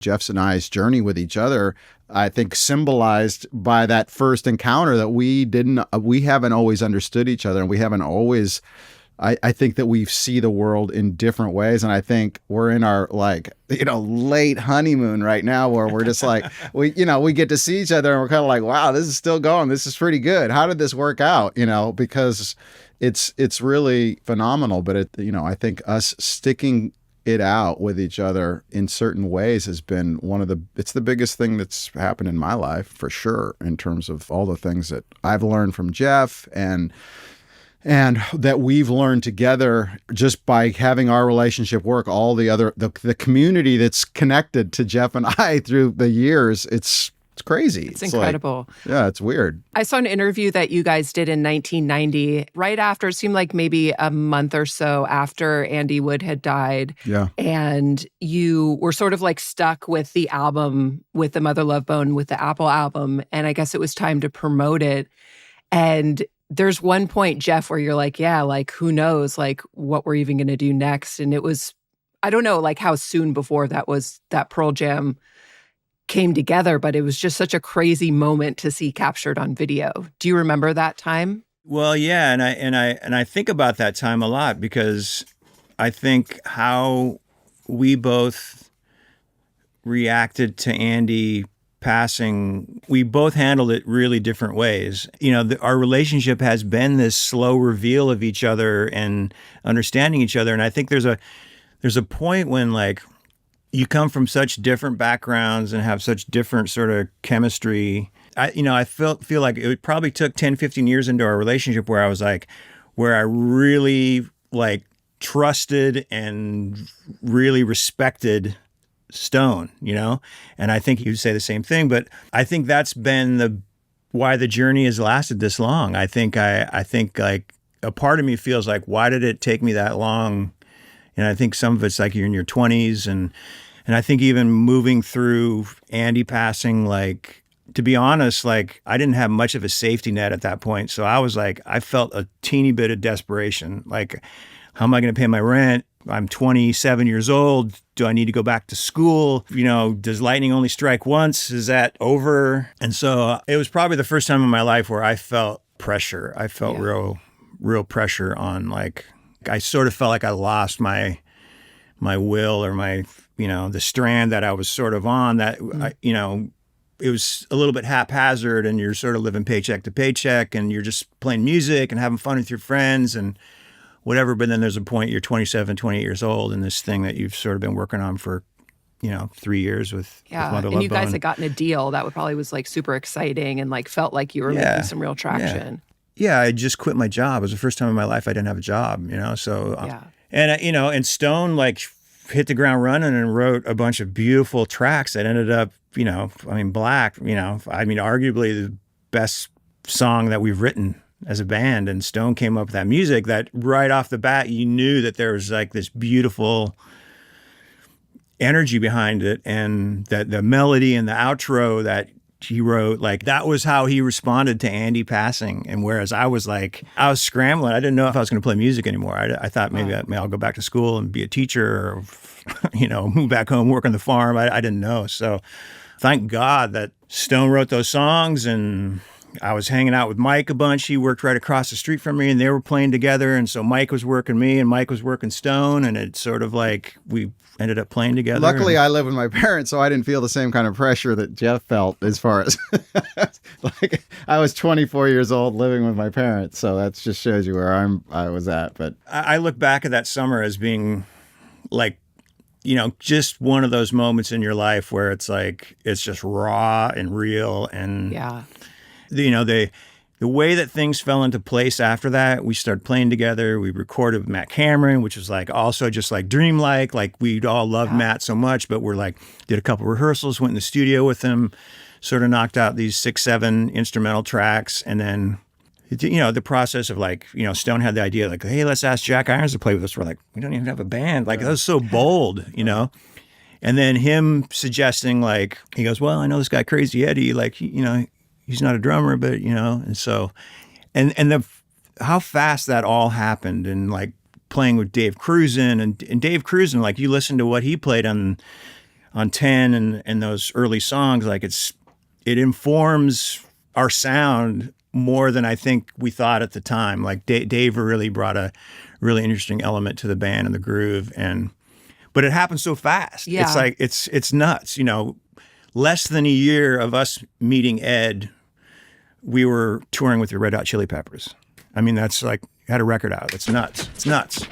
Jeff's and I's journey with each other, I think symbolized by that first encounter that we haven't always understood each other, and we haven't always, I think that we see the world in different ways. And I think we're in our late honeymoon right now, where we're just like, we get to see each other and we're kind of like, wow, this is still going. This is pretty good. How did this work out? Because it's really phenomenal. But I think us sticking it out with each other in certain ways has been it's the biggest thing that's happened in my life, for sure, in terms of all the things that I've learned from Jeff and that we've learned together just by having our relationship work. All the community that's connected to Jeff and I through the years, it's crazy. It's incredible. It's weird. I saw an interview that you guys did in 1990, right after, it seemed like maybe a month or so after Andy Wood had died. Yeah. And you were sort of like stuck with the album, with the Mother Love Bone, with the Apple album. And I guess it was time to promote it. And there's one point, Jeff, where you're like, yeah, like, who knows, like, what we're even going to do next. And it was, I don't know, like, how soon before that Pearl Jam came together, but it was just such a crazy moment to see captured on video. Do you remember that time? Well, yeah, and I think about that time a lot, because I think how we both reacted to Andy passing, we both handled it really different ways. Our relationship has been this slow reveal of each other and understanding each other. And I think there's a point when, like, you come from such different backgrounds and have such different sort of chemistry. I feel like it probably took 10, 15 years into our relationship where I really like trusted and really respected Stone, and I think you'd say the same thing, but I think that's been why the journey has lasted this long. I think like a part of me feels like, why did it take me that long? And I think some of it's like you're in your 20s, and I think even moving through Andy passing, like, to be honest, like, I didn't have much of a safety net at that point. So I was like, I felt a teeny bit of desperation. Like, how am I going to pay my rent? I'm 27 years old. Do I need to go back to school? Does lightning only strike once? Is that over? And so it was probably the first time in my life where I felt pressure. I felt real pressure on, like, I sort of felt like I lost my will, or my, the strand that I was sort of on, that, it was a little bit haphazard, and you're sort of living paycheck to paycheck, and you're just playing music and having fun with your friends and whatever. But then there's a point, you're 27, 28 years old, and this thing that you've sort of been working on for, 3 years with Mother Love Bone. And you guys had gotten a deal that probably was like super exciting and like felt like you were making some real traction. Yeah, I just quit my job. It was the first time in my life I didn't have a job, so. And Stone, like, hit the ground running and wrote a bunch of beautiful tracks that ended up, Black, arguably the best song that we've written as a band. And Stone came up with that music that right off the bat, you knew that there was like this beautiful energy behind it, and that the melody and the outro that he wrote, like, that was how he responded to Andy passing. And whereas I was scrambling. I didn't know if I was going to play music anymore. I thought maybe I'll go back to school and be a teacher, or, move back home, work on the farm. I didn't know. So thank God that Stone wrote those songs, and I was hanging out with Mike a bunch. He worked right across the street from me, and they were playing together. And so Mike was working me and Mike was working Stone, and it's sort of like we ended up playing together. Luckily, I live with my parents, so I didn't feel the same kind of pressure that Jeff felt, as far as like, I was 24 years old living with my parents. So that just shows you where I was at. But I look back at that summer as being like, just one of those moments in your life where it's like, it's just raw and real. And the way that things fell into place after that, we started playing together. We recorded with Matt Cameron, which was like also just like dreamlike. Like, we'd all loved Matt so much, but we're like, did a couple rehearsals, went in the studio with him, sort of knocked out these 6, 7 instrumental tracks. And then, the process of like, Stone had the idea like, hey, let's ask Jack Irons to play with us. We're like, we don't even have a band. Like, that was so bold, And then him suggesting, like, he goes, well, I know this guy Crazy Eddie, like, he's not a drummer, but, and so, and how fast that all happened, and like playing with Dave Cruzen and Dave Cruzen, like, you listen to what he played on on 10 and those early songs, like it informs our sound more than I think we thought at the time. Like Dave really brought a really interesting element to the band and the groove, but it happened so fast. Yeah. It's like it's nuts. You know, less than a year of us meeting Ed, we were touring with the Red Hot Chili Peppers. I mean, that's like had a record out. It's nuts. It's nuts.